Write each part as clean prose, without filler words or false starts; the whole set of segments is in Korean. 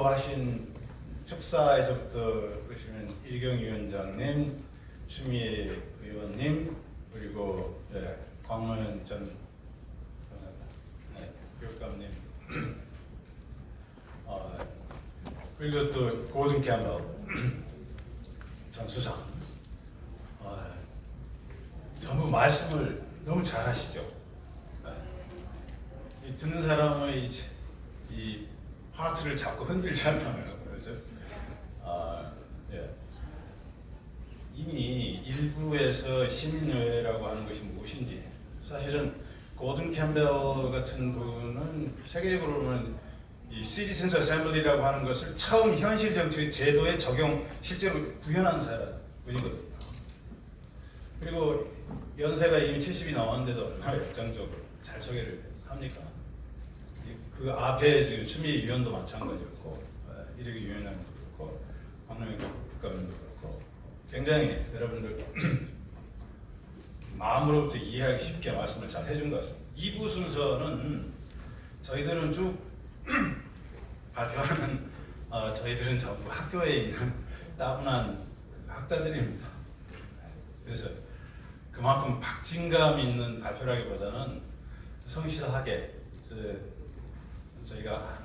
주도하신 축사에서부터 보시면 일경 위원장님, 추미애 의원님, 그리고 광문 전 교육감님, 그리고 또 고든 캠벨 전 수상, 전부 말씀을 너무 잘하시죠. 이 듣는 사람의 이 하트를 자꾸 흔들잖아요. 그렇죠? 이미 일부에서 시민의회라고 하는 것이 무엇인지, 사실은 고든 캠벨 같은 분은 세계적으로는 이 Citizens Assembly라고 하는 것을 처음 현실 정치 제도에 적용 실제로 구현한 사람분이거든요. 그리고 연세가 이미 70이 넘었는데도 얼마나 열정적으로 잘 소개를 합니까? 그 앞에 지금 추미애 위원도 마찬가지였고, 이력이 위원장도 그렇고, 황명희 국감도 그렇고, 굉장히 여러분들 마음으로부터 이해하기 쉽게 말씀을 잘 해준 것 같습니다. 2부 순서는 저희들은 쭉 발표하는 저희들은 전부 학교에 있는 따분한 학자들입니다. 그래서 그만큼 박진감 있는 발표라기보다는 성실하게 저희가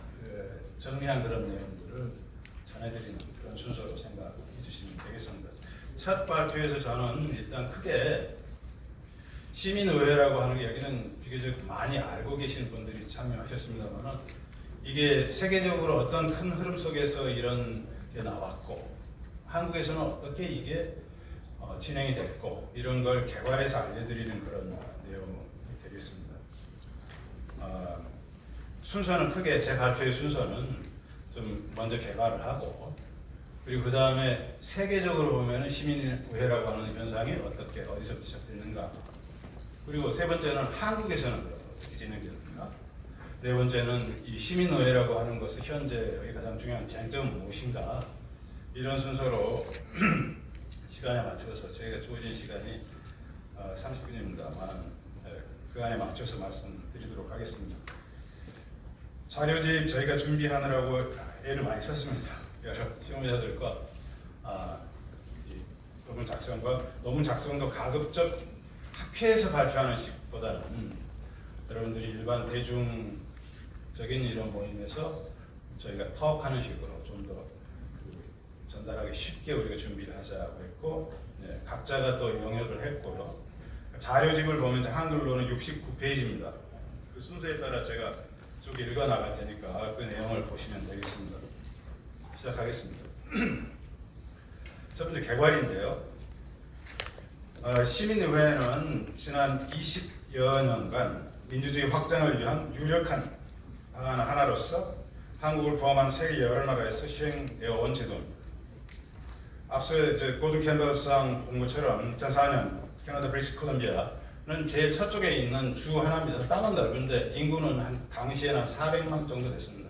정리한 그런 내용들을 전해드리는 그런 순서로 생각해 주시면 되겠습니다. 첫 발표에서 저는 일단 크게 시민의회라고 하는 게 여기는 비교적 많이 알고 계신 분들이 참여하셨습니다만, 이게 세계적으로 어떤 큰 흐름 속에서 이런 게 나왔고 한국에서는 어떻게 이게 진행이 됐고 이런 걸 개괄해서 알려드리는 그런 내용이 되겠습니다. 순서는 크게 제 발표의 순서는 좀 먼저 개괄을 하고, 그리고 그 다음에 세계적으로 보면 시민의회라고 하는 현상이 어떻게 어디서부터 시작됐는가, 그리고 세 번째는 한국에서는 어떻게 진행됐는가, 네 번째는 이 시민의회라고 하는 것은 현재의 가장 중요한 쟁점은 무엇인가, 이런 순서로 시간에 맞춰서 저희가 주어진 시간이 30분입니다만 그 안에 맞춰서 말씀드리도록 하겠습니다. 자료집 저희가 준비하느라고 애를 많이 썼습니다. 여러 시험자들과 논문 작성도 가급적 학회에서 발표하는 식보다는 여러분들이 일반 대중적인 이런 모임에서 저희가 턱하는 식으로 좀 더 전달하기 쉽게 우리가 준비를 하자고 했고, 각자가 또 영역을 했고요. 자료집을 보면 한글로는 69페이지입니다. 그 순서에 따라 제가 쭉 읽어 나갈 테니까 그 내용을 보시면 되겠습니다. 시작하겠습니다. 첫 번째 개괄인데요. 시민의회는 지난 20여 년간 민주주의 확장을 위한 유력한 방안 하나로서 한국을 포함한 세계 여러 나라에서 시행되어 온 제도입니다. 앞서 고든 캠벨 수상 본 것처럼 2004년 캐나다 브리티시 콜ум비아는 제일 서쪽에 있는 주 하나입니다. 땅은 넓은데 인구는 당시에는 400만 정도 됐습니다.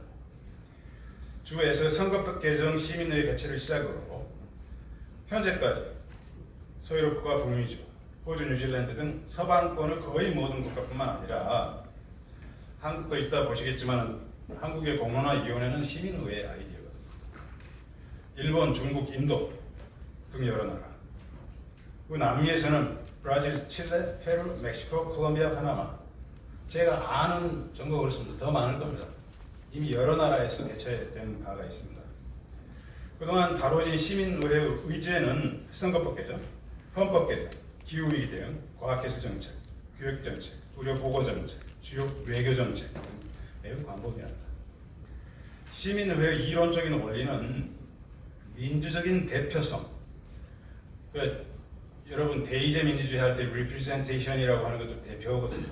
주에서 선거법 개정 시민의회 개최를 시작으로 현재까지 소유로 국가 북미주, 호주, 뉴질랜드 등 서방권의 거의 모든 국가뿐만 아니라 한국도 있다 보시겠지만 한국의 공론화위원회는 시민의회 아이디어거든요. 일본, 중국, 인도 등 여러 나라. 그 남미에서는 브라질, 칠레, 페루, 멕시코, 콜롬비아, 파나마. 제가 아는 정도가 그렇습니다. 더 많을 겁니다. 이미 여러 나라에서 개최된 바가 있습니다. 그동안 다뤄진 시민의회의 의제는 선거법 개정, 헌법 개정, 기후위기 대응, 과학기술 정책, 교육 정책, 의료 보고 정책, 주요 외교 정책 등 매우 광범위합니다. 시민의회의 이론적인 원리는 민주적인 대표성. 여러분 대의제 민주주의 할 때 representation이라고 하는 것도 대표거든요.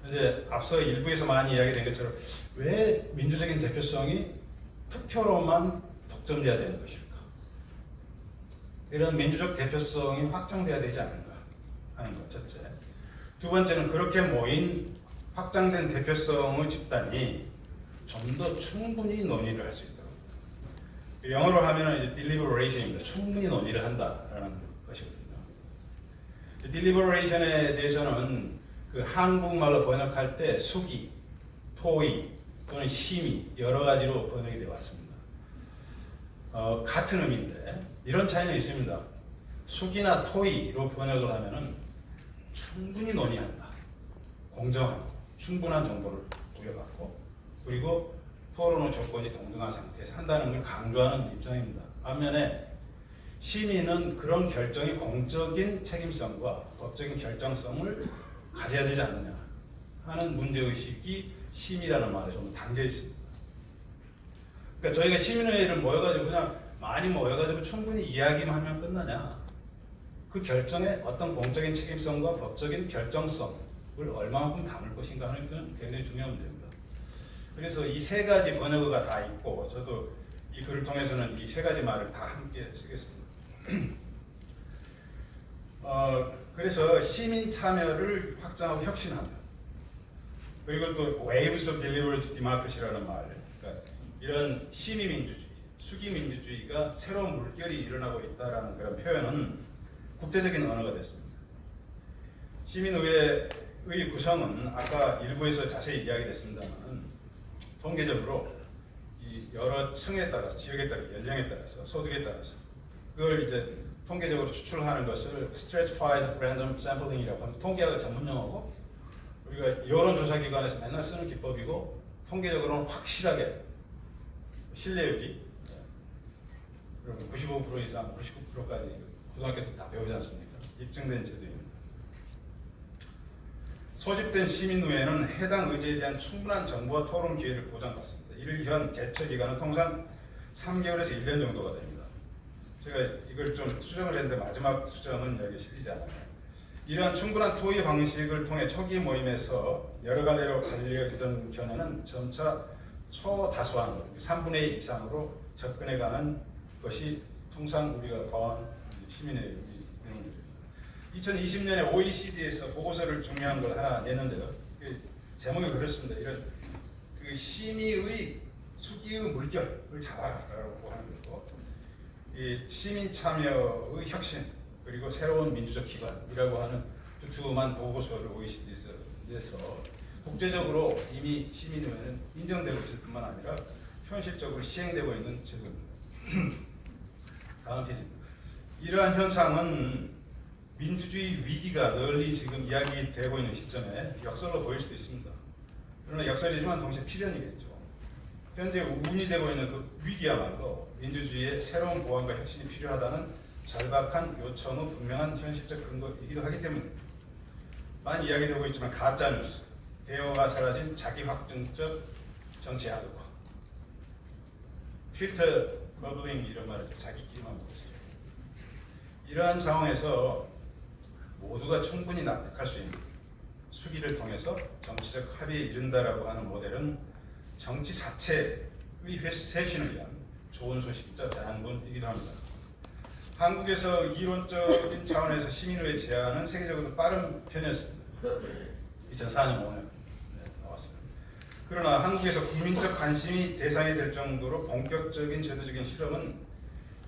그런데 앞서 일부에서 많이 이야기된 것처럼 왜 민주적인 대표성이 투표로만 독점돼야 되는 것일까? 이런 민주적 대표성이 확장돼야 되지 않는가 하는 것 첫째. 두 번째는 그렇게 모인 확장된 대표성의 집단이 좀 더 충분히 논의를 할 수 있도록, 영어로 하면 이제 deliberation입니다. 충분히 논의를 한다라는 것이거든요. deliberation에 대해서는 그 한국말로 번역할 때 수기, 토의 또는 심의 여러 가지로 번역이 되어 왔습니다. 같은 의미인데 이런 차이는 있습니다. 수기나 토의로 번역을 하면은 충분히 논의한다, 공정하고 충분한 정보를 부여받고 그리고 토론의 조건이 동등한 상태에서 한다는 걸 강조하는 입장입니다. 반면에 심의는 그런 결정이 공적인 책임성과 법적인 결정성을 가져야 되지 않느냐 하는 문제의식이 심의라는 말에 좀 담겨 있습니다. 그러니까 저희가 시민회의를 모여가지고 그냥 많이 모여가지고 충분히 이야기만 하면 끝나냐? 그 결정에 어떤 공적인 책임성과 법적인 결정성을 얼마만큼 담을 것인가 하는 건 굉장히 중요한 문제입니다. 그래서 이 세 가지 번역어가 다 있고 저도 이 글을 통해서는 이 세 가지 말을 다 함께 쓰겠습니다. 그래서 시민 참여를 확장하고 혁신하며 그리고 또 waves of deliberative democracy라는 말, 그러니까 이런 시민 민주주의, 수기 민주주의가 새로운 물결이 일어나고 있다라는 그런 표현은 국제적인 언어가 됐습니다. 시민의회의 구성은 아까 일부에서 자세히 이야기됐습니다만 통계적으로 이 여러 층에 따라서 지역에 따라 연령에 따라서 소득에 따라서 그걸 이제 통계적으로 추출하는 것을 Stratified Random Sampling이라고 하는 통계학의 전문 용어고 우리가 여론조사기관에서 맨날 쓰는 기법이고 통계적으로는 확실하게 신뢰율이 95% 이상, 99%까지 고등학교 때 다 배우지 않습니까? 입증된 제도입니다. 소집된 시민의회는 해당 의제에 대한 충분한 정보와 토론 기회를 보장받습니다. 이를 위한 개최 기간은 통상 3개월에서 1년 정도가 됩니다. 제가 이걸 좀 수정을 했는데 마지막 수정은 여기에 실리지 않아요. 이러한 충분한 토의 방식을 통해 초기 모임에서 여러 갈래로 갈려지던 견해는 점차 초다수한 3분의 2 이상으로 접근해가는 것이 통상 우리가 봐온 시민의 내용입니다. 2020년에 OECD에서 보고서를 중요한 걸 하나 냈는데요. 제목이 그렇습니다. 이런 그 심의의 수기의 물결을 잡아라라고 하는 거고, 이 시민 참여의 혁신 그리고 새로운 민주적 기반이라고 하는 두툼한 보고서를 OECD에서 내서 국제적으로 이미 시민의회는 인정되고 있을 뿐만 아니라 현실적으로 시행되고 있는 제도입니다. 다음 페이지입니다. 이러한 현상은 민주주의 위기가 널리 지금 이야기되고 있는 시점에 역설로 보일 수도 있습니다. 그러나 역설이지만 동시에 필연이겠죠. 현재 운이되고 있는 그 위기야말로 민주주의의 새로운 보완과 혁신이 필요하다는 절박한 요청의 분명한 현실적 근거이기도 하기 때문입니다. 많이 이야기되고 있지만 가짜뉴스, 대화가 사라진 자기 확증적 정치 야구화, 필터 버블링 이런 말을 자기끼리만 보세요. 이러한 상황에서 모두가 충분히 납득할 수 있는 수기를 통해서 정치적 합의에 이른다라고 하는 모델은 정치 자체의 쇄신을 위한 좋은 소식이자 대안문이기도 합니다. 한국에서 이론적인 차원에서 시민의회 제안은 세계적으로 빠른 편이었습니다. 2004년 5년 나왔습니다. 그러나 한국에서 국민적 관심이 대상이 될 정도로 본격적인 제도적인 실험은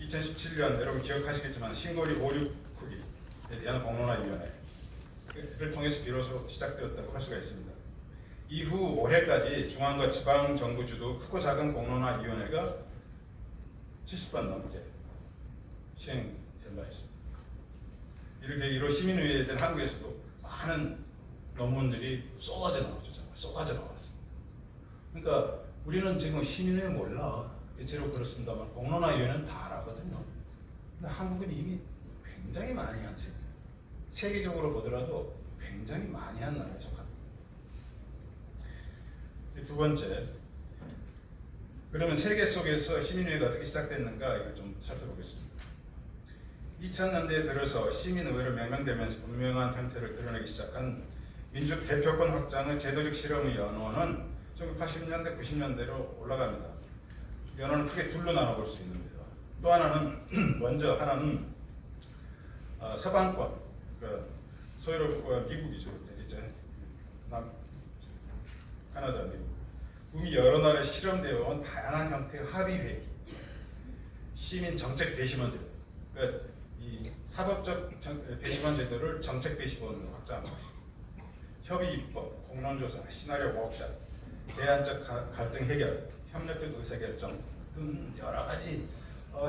2017년 여러분 기억하시겠지만 신고리 569기에 대한 공론화위원회를 통해서 비로소 시작되었다고 할 수가 있습니다. 이후 올해까지 중앙과 지방 정부 주도 크고 작은 공론화위원회가 70번 넘게 시행된 바 있습니다. 이렇게 이로 시민의회에 대한 한국에서도 많은 논문들이 쏟아져 나오죠. 정말 쏟아져 나왔습니다. 그러니까 우리는 지금 시민의회 몰라. 대체로 그렇습니다만 공론화위원회는 다 알아거든요. 근데 한국은 이미 굉장히 많이 한 세계. 세계적으로 보더라도 굉장히 많이 한 나라에 속합니다. 두 번째, 그러면 세계 속에서 시민의회가 어떻게 시작됐는가 이걸 좀 살펴보겠습니다. 2000년대에 들어서 시민의회로 명명되면서 분명한 형태를 드러내기 시작한 민족 대표권 확장의 제도적 실험의 연원은 1980년대, 90년대로 올라갑니다. 연원은 크게 둘로 나눠볼 수 있는데요. 또 하나는 먼저 하나는 서방권, 그 소유럽과 미국이죠. 이제 카나다, 미국. 이미 여러 나라에 실험되어 온 다양한 형태의 합의회의, 시민 정책 배심원 제도, 그러니까 이 사법적 배심원 제도를 정책 배심원으로 확장한 것입니다. 협의 입법, 공론조사, 시나리오 워크숍, 대안적 갈등 해결, 협력적 의사결정 등 여러 가지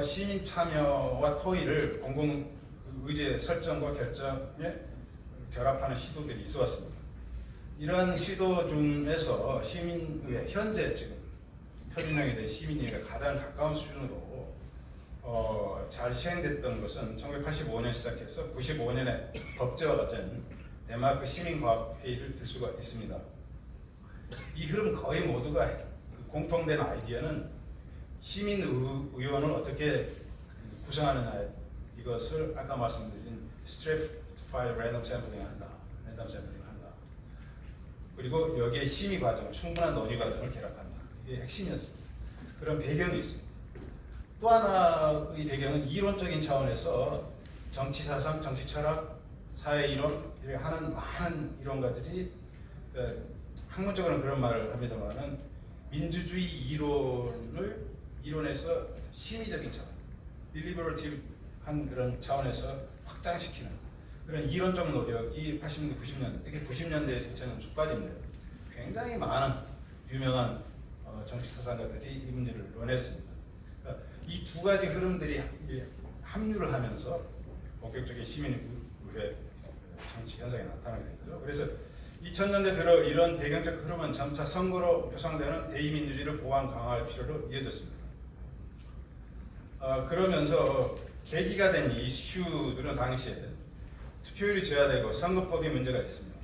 시민 참여와 토의를 공공 의제 설정과 결정에 결합하는 시도들이 있어왔습니다. 이런 시도 중에서 시민의회, 현재 지금 표준형에 대해 시민의회가 가장 가까운 수준으로 잘 시행됐던 것은 1985년 시작해서 95년에 법제화가 된 덴마크 시민과학회의를 들 수가 있습니다. 이 흐름 거의 모두가 공통된 아이디어는 시민의원을 어떻게 구성하느냐, 이것을 아까 말씀드린 stratified random sampling 한다. 그리고 여기에 심의 과정, 충분한 논의 과정을 결합한다. 이게 핵심이었습니다. 그런 배경이 있습니다. 또 하나의 배경은 이론적인 차원에서 정치 사상, 정치 철학, 사회 이론 이렇게 하는 많은 이론가들이 학문적으로는 그런 말을 합니다만은 민주주의 이론에서 심의적인 차원, 딜리버러티브한 그런 차원에서 확장시키는 그런 이론적 노력이 80년대, 90년대, 특히 90년대에 저는 수까지인데요. 굉장히 많은 유명한 정치 사상가들이 이 문제를 논했습니다. 그러니까 이 두 가지 흐름들이 합류를 하면서 본격적인 시민의회 정치 현상이 나타나게 된 거죠. 그래서 2000년대 들어 이런 배경적 흐름은 점차 선거로 표상되는 대의민주주의를 보완 강화할 필요로 이어졌습니다. 그러면서 계기가 된 이슈들은 당시에 투표율이 저하되고 선거법이 문제가 있습니다.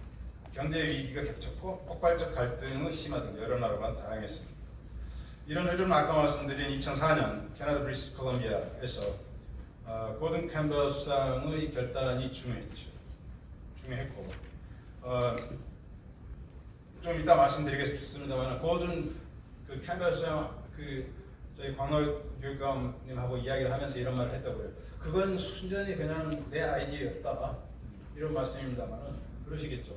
경제 위기가 겹쳤고 폭발적 갈등의 심화 등 여러 나라가 다양했습니다. 이런 흐름은 아까 말씀드린 2004년 캐나다 브리티시 콜롬비아에서 고든 캠벨 수상의 결단이 중요했고 좀 이따 말씀드리겠습니다만 고든 캠벨 수상 저희 광로교육감님하고 이야기를 하면서 이런 말을 했다고요. 그건 순전히 그냥 내 아이디어였다 이런 말씀입니다만 그러시겠죠.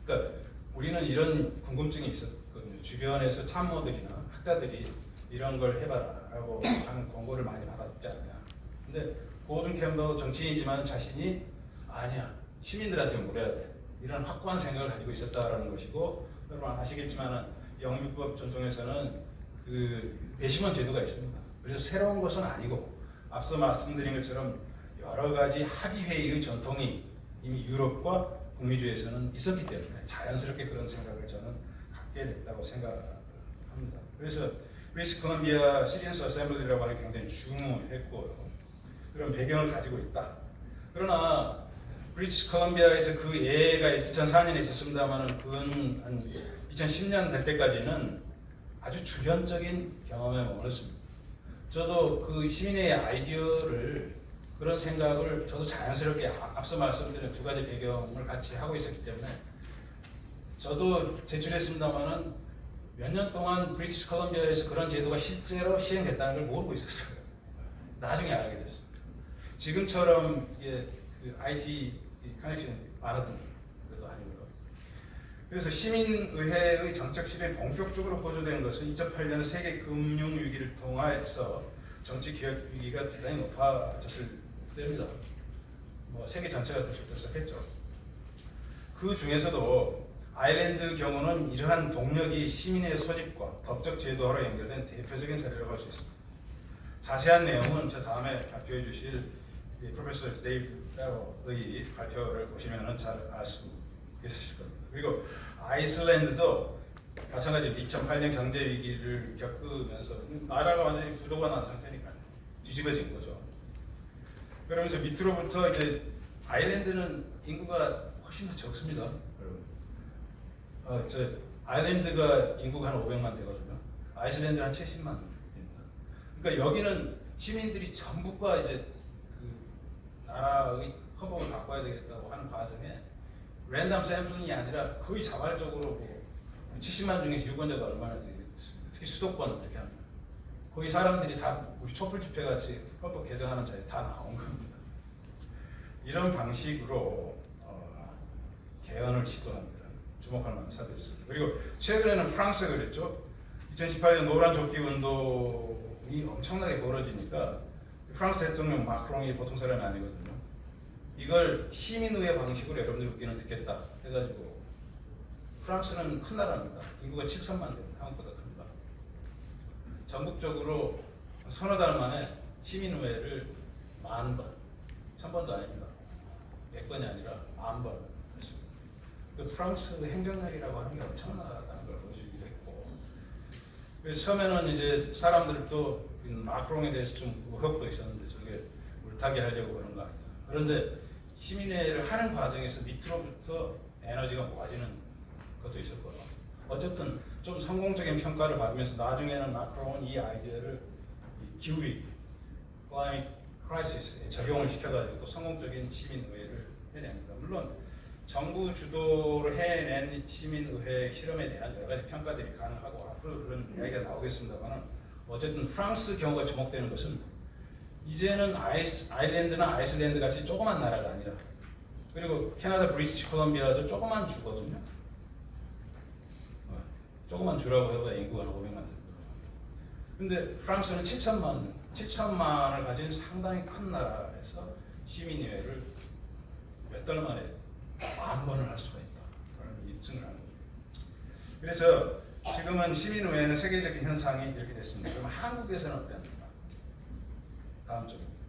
그러니까 우리는 이런 궁금증이 있었거든요. 주변에서 참모들이나 학자들이 이런 걸 해봐라라고 하는 권고를 많이 받았지 않느냐. 근데 고든 캠벨 정치인이지만 자신이 아니야 시민들한테 물어야 돼 이런 확고한 생각을 가지고 있었다라는 것이고, 여러분 아시겠지만 영미법 전통에서는 그 배심원 제도가 있습니다. 그래서 새로운 것은 아니고 앞서 말씀드린 것처럼 여러 가지 합의회의의 전통이 이미 유럽과 북미주에서는 있었기 때문에 자연스럽게 그런 생각을 저는 갖게 됐다고 생각합니다. 그래서 브리티시 콜롬비아 시리언스 어셈블리라고 하는 게 굉장히 중요했고 그런 배경을 가지고 있다. 그러나 브리티시 콜롬비아에서 그 예가 2004년에 있었습니다만 그건 한 2010년 될 때까지는 아주 주변적인 경험에 머물렀습니다. 저도 그 시민의 아이디어를 그런 생각을 저도 자연스럽게 앞서 말씀드린 두 가지 배경을 같이 하고 있었기 때문에 저도 제출했습니다만은 몇 년 동안 브리티시 콜롬비아에서 그런 제도가 실제로 시행됐다는 걸 모르고 있었어요. 나중에 알게 됐습니다. 지금처럼 그 IT 커넥션이 많았던 것도 아니고요. 그래서 시민의회의 정책 실행이 본격적으로 호조된 것은 2008년 세계 금융 위기를 통해서 정치 개혁 위기가 대단히 높아졌을 때입니다. 뭐 세계 전체가 들썩들썩했죠. 그 중에서도 아일랜드 경우는 이러한 동력이 시민의 소집과 법적 제도화로 연결된 대표적인 사례라고 할 수 있습니다. 자세한 내용은 저 다음에 발표해 주실 프로페서 데이브 페로의 발표를 보시면 잘 알 수 있으실 겁니다. 그리고 아이슬란드도 마찬가지로 2008년 경제 위기를 겪으면서 나라가 완전히 부도가 난 상태니까 뒤집어진 거죠. 그러면서 밑으로부터 이제 아일랜드는 인구가 훨씬 더 적습니다. 저 아일랜드가 인구가 한 500만 되거든요. 아이슬란드는 한 70만입니다. 그러니까 여기는 시민들이 전부가 이제 그 나라의 헌법을 바꿔야 되겠다고 하는 과정에 랜덤 샘플링이 아니라 거의 자발적으로 뭐 70만 중에서 유권자가 얼마나 되겠습니까? 특히 수도권 이렇게 하면 거기 사람들이 다 우리 촛불 집회 같이 헌법 개정하는 자리에 다 나온 겁니다. 이런 방식으로 개헌을 시도합니다. 주목할 만한 사례도 있습니다. 그리고 최근에는 프랑스가 그랬죠. 2018년 노란 조끼 운동이 엄청나게 벌어지니까 프랑스 대통령 마크롱이 보통 사람이 아니거든요. 이걸 시민의회 방식으로 여러분들 의견을 듣겠다 해가지고 프랑스는 큰 나라입니다. 인구가 7천만 됩니다. 한국보다 큽니다. 전국적으로 서너 달 만에 시민의회를 10,000번, 1000번도 아닙니다. 100번이 아니라 10,000번 했습니다. 그 프랑스 행정력이라고 하는 게 엄청나다는 걸 보여주기도 했고, 그래서 처음에는 이제 사람들도 마크롱에 대해서 좀 의혹도 있었는데 저게 물타기 하려고 그런 거 아니다. 그런데 시민회를 하는 과정에서 밑으로부터 에너지가 모아지는 것도 있었고요. 어쨌든 좀 성공적인 평가를 받으면서 나중에는 마크롱은 이 아이디어를 기후위기, 클라이밋 크라이시스에 적용을 시켜가지고 또 성공적인 시민의회를 해냅니다. 물론 정부 주도로 해낸 시민의회 실험에 대한 여러 가지 평가들이 가능하고 앞으로 그런 이야기가 나오겠습니다만, 어쨌든 프랑스 경우가 주목되는 것은 이제는 아일랜드나 아이슬란드 같이 조그만 나라가 아니라, 그리고 캐나다 브리티시 콜롬비아도 조그만 주거든요. 조그만 주라고 해봐야 인구가 500만 됩니다. 근데 프랑스는 7천만을 가진 상당히 큰 나라에서 시민의회를 몇 달 만에 10,000번을 할 수가 있다. 입증을 하는 거죠. 그래서 지금은 시민의회는 세계적인 현상이 이렇게 됐습니다. 그럼 한국에서는 어땠는가? 다음 쪽입니다.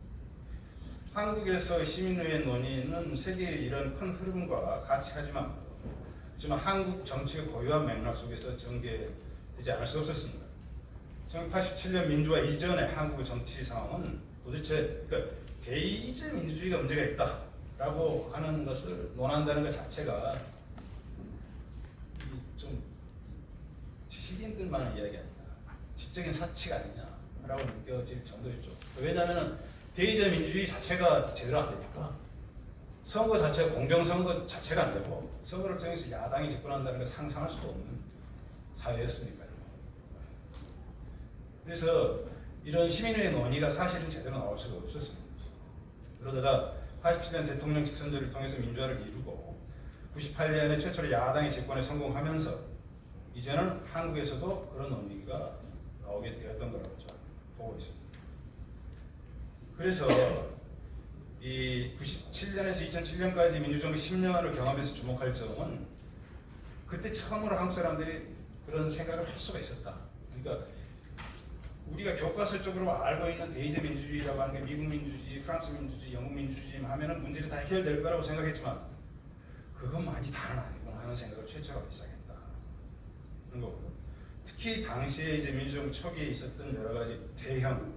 한국에서 시민의회 논의는 세계의 이런 큰 흐름과 같이 하지만 한국 정치의 고유한 맥락 속에서 전개되지 않을 수 없었습니다. 1987년 민주화 이전의 한국의 정치 상황은 도대체 대의제 민주주의가 문제가 있다라고 하는 것을 논한다는 것 자체가 좀 지식인들만의 이야기 아니냐, 지적인 사치가 아니냐라고 느껴질 정도였죠. 왜냐하면 대의제 민주주의 자체가 제대로 안 되니까, 선거 자체가 공정선거 자체가 안 되고, 선거를 통해서 야당이 집권한다는 걸 상상할 수도 없는 사회였으니까요. 그래서 이런 시민회의 논의가 사실은 제대로 나올 수가 없었습니다. 그러다가 87년 대통령 직선제를 통해서 민주화를 이루고 98년에 최초로 야당이 집권에 성공하면서 이제는 한국에서도 그런 논의가 나오게 되었던 거라고 저는 보고 있습니다. 그래서 이 97년에서 2007년까지 민주정부 10년을 경험해서 주목할 점은, 그때 처음으로 한국 사람들이 그런 생각을 할 수가 있었다. 그러니까 우리가 교과서적으로 알고 있는 대의제 민주주의라고 하는 게 미국 민주주의, 프랑스 민주주의, 영국 민주주의 하면은 문제를 다 해결될 거라고 생각했지만 그것만이 다는 아니구나 하는 생각을 최초로 하기 시작했다. 그런 거고, 특히 당시에 이제 민주정부 초기에 있었던 여러 가지 대형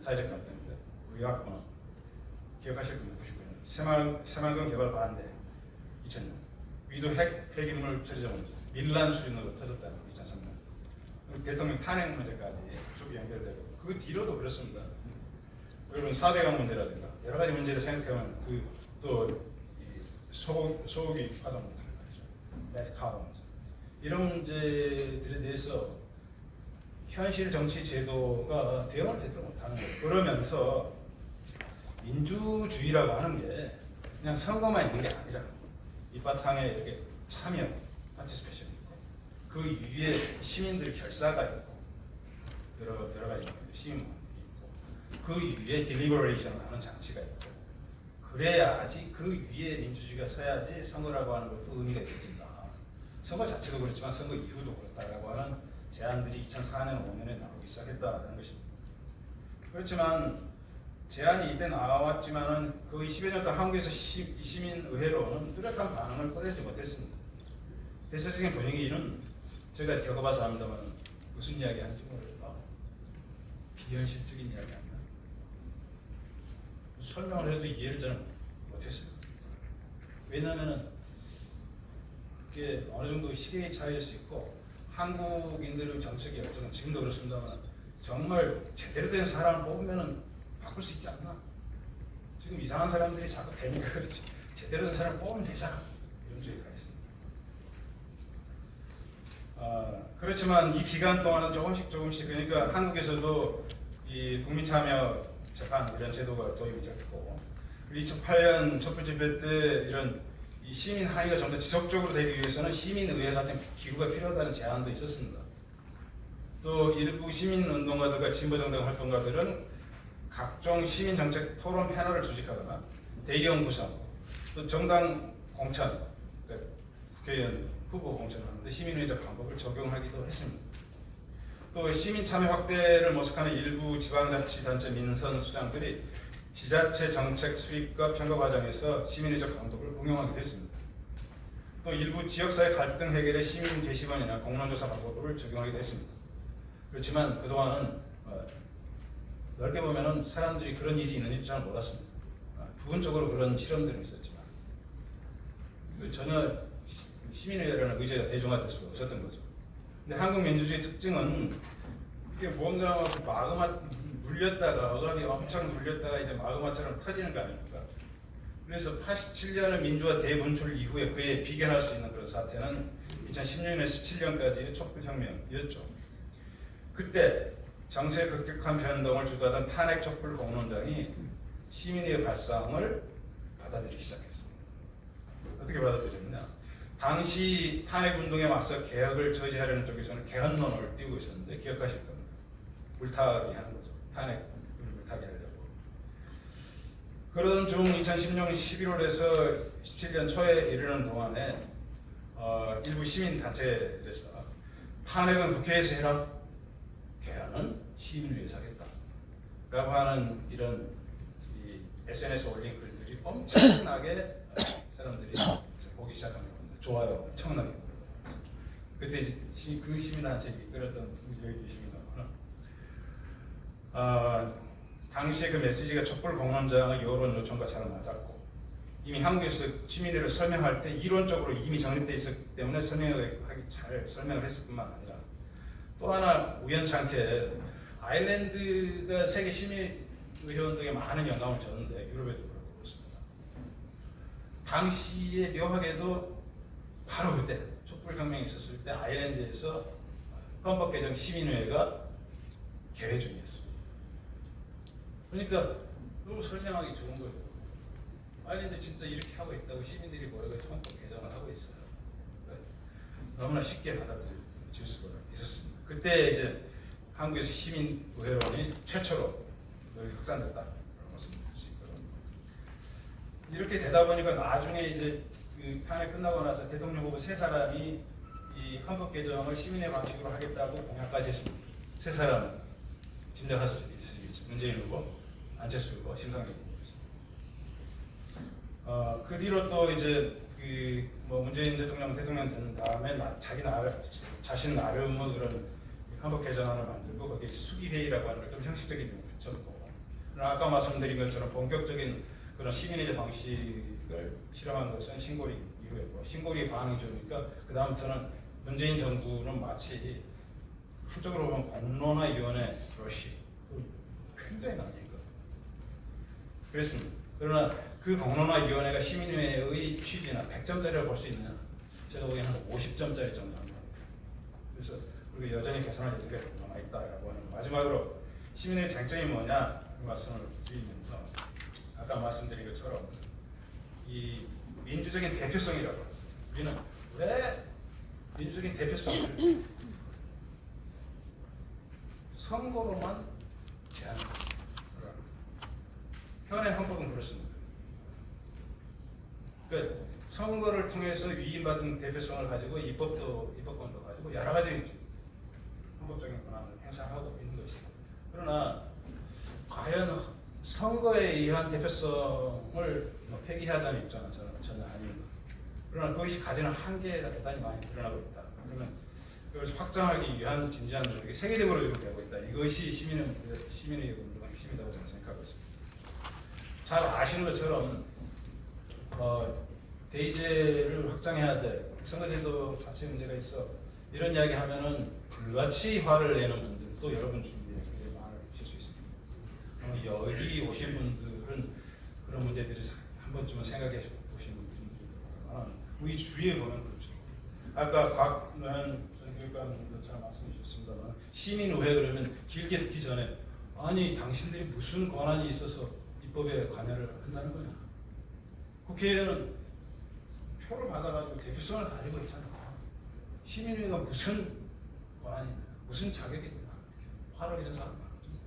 사회적 갈등들, 의학분업, 기억하실 겁니다. 99년 새만금 개발 반대, 2000년 위도 핵 폐기물 처리자 문제, 밀란 수준으로 터졌다는 거, 2003년 대통령 탄핵 문제까지 쭉 연결되고, 그 뒤로도 그렇습니다. 여러분 4대강 문제라든가 여러 가지 문제를 생각하면 또 소고기 파동 문제, 이런 문제들에 대해서 현실 정치 제도가 대응을 제대로 못하는 거예요. 그러면서 민주주의라고 하는 게 그냥 선거만 있는 게 아니라 이 바탕에 이렇게 참여, 파티스페이션이 있고, 그 위에 시민들 결사가 있고, 여러 가지 시민이 있고, 그 위에 딜리버레이션을 하는 장치가 있고, 그래야지 그 위에 민주주의가 서야지 선거라고 하는 것도 의미가 있어진다. 선거 자체도 그렇지만 선거 이후도 그렇다라고 하는 제안들이 2004년, 5년에 나오기 시작했다는 것입니다. 그렇지만 제안이 이때 나왔지만은 거의 10여 년 동안 한국에서 시민의회로는 뚜렷한 반응을 꺼내지 못했습니다. 대체적인 분위기는 제가 겪어봐서 합니다만 무슨 이야기 하는지 모르겠다. 비현실적인 이야기 아니야. 설명을 해도 이해를 저는 못했어요. 왜냐하면 그게 어느 정도 시대의 차이일 수 있고, 한국인들의 정책이 어쩌면 지금도 그렇습니다만 정말 제대로 된 사람을 뽑으면은 바꿀 수 있지 않나? 지금 이상한 사람들이 자꾸 되니까 그렇지. 제대로 된 사람을 뽑으면 되잖아. 이런 주의가 있습니다. 그렇지만 이 기간 동안은 조금씩 그러니까 한국에서도 이 국민참여 재판 이런 제도가 도입이 됐고, 2008년 촛불집회 때 이런 이 시민 항의가 좀 더 지속적으로 되기 위해서는 시민의회 같은 기구가 필요하다는 제안도 있었습니다. 또 일부 시민운동가들과 진보정당 활동가들은 각종 시민정책 토론 패널을 조직하거나 대의원 구성, 또 정당 공천, 그러니까 국회의원 후보 공천을 하는데 시민의회적 방법을 적용하기도 했습니다. 또 시민 참여 확대를 모색하는 일부 지방자치단체 민선 수장들이 지자체 정책 수립과 평가 과정에서 시민의적 강도를 응용하기도 했습니다. 또 일부 지역사회 갈등 해결에 시민 게시판이나 공론조사 방법을 적용하기도 했습니다. 그렇지만 그동안은 넓게 보면은 사람들이 그런 일이 있는지 잘 몰랐습니다. 부분적으로 그런 실험들은 있었지만 전혀 시민의회라는 의제가 대중화될 수가 없었던 거죠. 근데 한국 민주주의 특징은 이게 뭔가 마그마 물렸다가 어감이 엄청 물렸다가 이제 마그마처럼 터지는 거 아닙니까? 그래서 87년의 민주화 대분출 이후에 그에 비견할 수 있는 그런 사태는 2016년에서 17년까지의 촛불혁명이었죠. 그때 정세의 급격한 변동을 주도하던 탄핵 촛불 공론장이 시민의 발상을 받아들이기 시작했습니다. 어떻게 받아들였냐? 당시 탄핵운동에 맞서 개혁을 저지하려는 쪽에서는 개헌론을 띄우고 있었는데 기억하실 겁니다. 물타기 하는 거죠. 탄핵을 물타기 하려고. 그러던 중 2016년 11월에서 17년 초에 이르는 동안에 일부 시민단체들에서 탄핵은 국회에서 해라, 개헌은 시민위에서 하겠다 라고 하는 이런 SNS 올린 글들이 엄청나게 사람들이 보기 시작한 겁니다. 좋아요, 엄청나게. 그때 이제 그 시민단체 이끌었던 여기 계십니다. 당시에 그 메시지가 촛불 공론장의 여론 요청과 잘 맞았고 이미 한국에서 시민회를 설명할 때 이론적으로 이미 정립되어 있었기 때문에 잘 설명을 했을 뿐만 아니라 또 하나 우연찮게 아일랜드가 세계 시민의회 운동에 많은 영향을 줬는데 유럽에도 그렇고 그렇습니다. 당시에 묘하게도 바로 그때 촛불혁명이 있었을 때 아일랜드에서 헌법 개정 시민회가 개회 중이었습니다. 그러니까 너무 설명하기 좋은 거죠. 아일랜드 진짜 이렇게 하고 있다고 시민들이 모여서 헌법 개정을 하고 있어요. 너무나 쉽게 받아들일 수가 있었습니다. 그때 이제 한국에서 시민의회론이 최초로 확산됐다라고 말씀드릴 수 있거든요. 이렇게 되다 보니까 나중에 이제 그 탄핵 끝나고 나서 대통령 후보 세 사람이 이 헌법 개정을 시민의 방식으로 하겠다고 공약까지 했습니다. 세 사람 짐작하실 수 있으시겠죠. 문재인 후보, 안철수 후보, 심상정 후보. 그 뒤로 또 이제 뭐 문재인 대통령 된 다음에 자신 나름의 그런 헌법 개정안을 만들고 거기에 수기회의라고 하는 걸 좀 형식적인 걸 붙였고, 아까 말씀드린 것처럼 본격적인 그런 시민의제 방식을 실험한 것은 신고리 이후였고, 신고리 반응이 좋으니까 그 다음부터는 문재인 정부는 마치 한쪽으로 보면 공론화위원회 러시 굉장히 많이 했거든요. 그랬습니다. 그러나 그 공론화위원회가 시민회의 취지나 100점짜리라고 볼 수 있느냐? 제가 보기에는 한 50점짜리 정도 합니다. 그래서 우리가 여전히 개선할 여지가 남아있다라고 하는. 마지막으로 시민의 장점이 뭐냐 그 말씀을 드리면서 아까 말씀드린 것처럼 이 민주적인 대표성이라고 합니다. 우리는 왜 민주적인 대표성을 선거로만 제한합니다. 현행 헌법은 그렇습니다. 그러니까 선거를 통해서 위임받은 대표성을 가지고 입법권도 가지고 여러 가지 헌법적인 권한을 행사하고 있는 것이고, 그러나 과연 선거에 의한 대표성을 폐기하자는 입장은 저는 전혀 아닙니다. 그러나 그것이 가지는 한계가 대단히 많이 드러나고 있다. 그러면 그것을 확장하기 위한 진지한 노력이 세계적으로 지금 되고 있다. 이것이 시민의 운동의 핵심이라고 저는 생각하고 있습니다. 잘 아시는 것처럼 대의제를 확장해야 돼. 선거제도 자체 문제가 있어. 이런 이야기 하면은 불같이 화를 내는 분들도 여러분 주위에 많으실 수 있습니다. 여기 오신 분들은 그런 문제들이 한 번쯤은 생각해 보시는 분들이 우리 주위에 보면 그렇죠. 아까 곽는 전 교육감님도 말씀해 주셨습니다만 시민의회 그러면 길게 듣기 전에 아니 당신들이 무슨 권한이 있어서 입법에 관여를 한다는 거냐. 국회의원은 표를 받아가지고 대표성을 가지고 있잖아. 시민회가 무슨 권한이 있냐, 무슨 자격이 있냐, 화를 내는 사람 많거든요.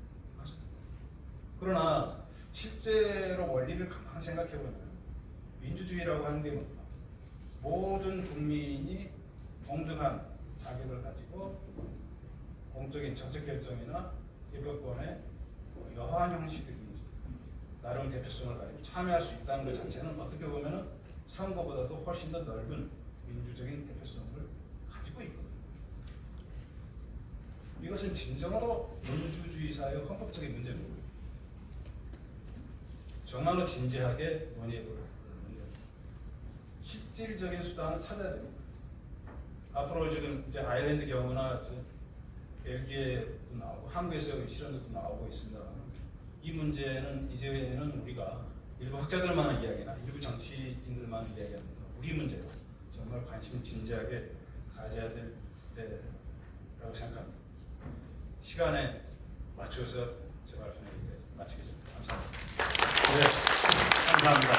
그러나 실제로 원리를 가만히 생각해보면 민주주의라고 하는 게 모든 국민이 동등한 자격을 가지고 공적인 정책 결정이나 입법권에 여한 형식이든지 나름 대표성을 가지고 참여할 수 있다는 것 자체는 어떻게 보면은 선거보다도 훨씬 더 넓은 민주적인 대표성을 가지고 있거든요. 이것은 진정으로 민주주의 사회의 헌법적인 문제입니다. 정말로 진지하게 논의해볼 문제입니다. 실질적인 수단을 찾아야 됩니다. 앞으로 지금 이제 아일랜드 경우나 벨기에도 나오고 한국에서 실현도 나오고 있습니다. 이 문제는 이제는 우리가 일부 학자들만의 이야기나 일부 정치인들만의 이야기 아닙니다. 우리 문제로 정말 관심을 진지하게 가져야 될 때라고 생각합니다. 시간에 맞춰서 제 발표를 마치겠습니다. 감사합니다. 네, 감사합니다.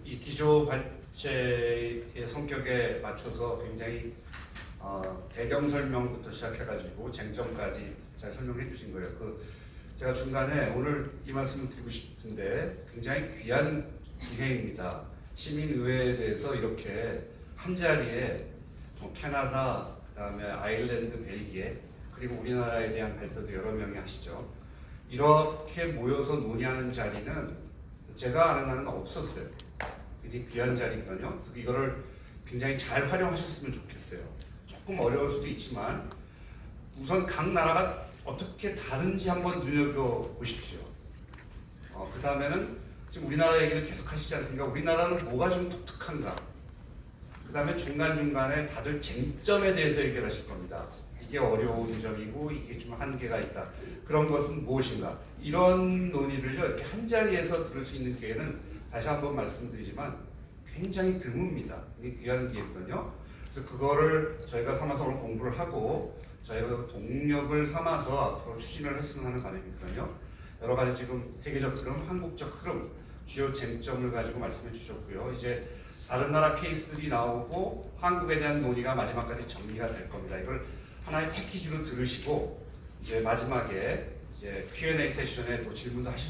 이 기조 발제의 성격에 맞춰서 굉장히 배경 설명부터 시작해가지고 쟁점까지 잘 설명해 주신 거예요. 제가 중간에 오늘 이 말씀을 드리고 싶은데 굉장히 귀한 기회입니다. 시민의회에 대해서 이렇게 한 자리에 캐나다, 그다음에 아일랜드, 벨기에, 그리고 우리나라에 대한 발표도 여러 명이 하시죠. 이렇게 모여서 논의하는 자리는 제가 아는 한은 없었어요. 굉장히 귀한 자리거든요. 그래서 이거를 굉장히 잘 활용하셨으면 좋겠어요. 조금 어려울 수도 있지만 우선 각 나라가 어떻게 다른지 한번 눈여겨보십시오. 그 다음에는 지금 우리나라 얘기를 계속 하시지 않습니까? 우리나라는 뭐가 좀 독특한가? 그 다음에 중간중간에 다들 쟁점에 대해서 얘기를 하실 겁니다. 이게 어려운 점이고 이게 좀 한계가 있다. 그런 것은 무엇인가? 이런 논의를요, 이렇게 한 자리에서 들을 수 있는 기회는 다시 한번 말씀드리지만 굉장히 드뭅니다. 이게 귀한 기회거든요. 그래서 그거를 저희가 삼아서 오늘 공부를 하고 저희가 동력을 삼아서 앞으로 추진을 했으면 하는 바람이거든요. 여러 가지 지금 세계적 흐름, 한국적 흐름, 주요 쟁점을 가지고 말씀해 주셨고요. 이제 다른 나라 케이스들이 나오고 한국에 대한 논의가 마지막까지 정리가 될 겁니다. 이걸 하나의 패키지로 들으시고 이제 마지막에 이제 Q&A 세션에 또 질문도 하실 수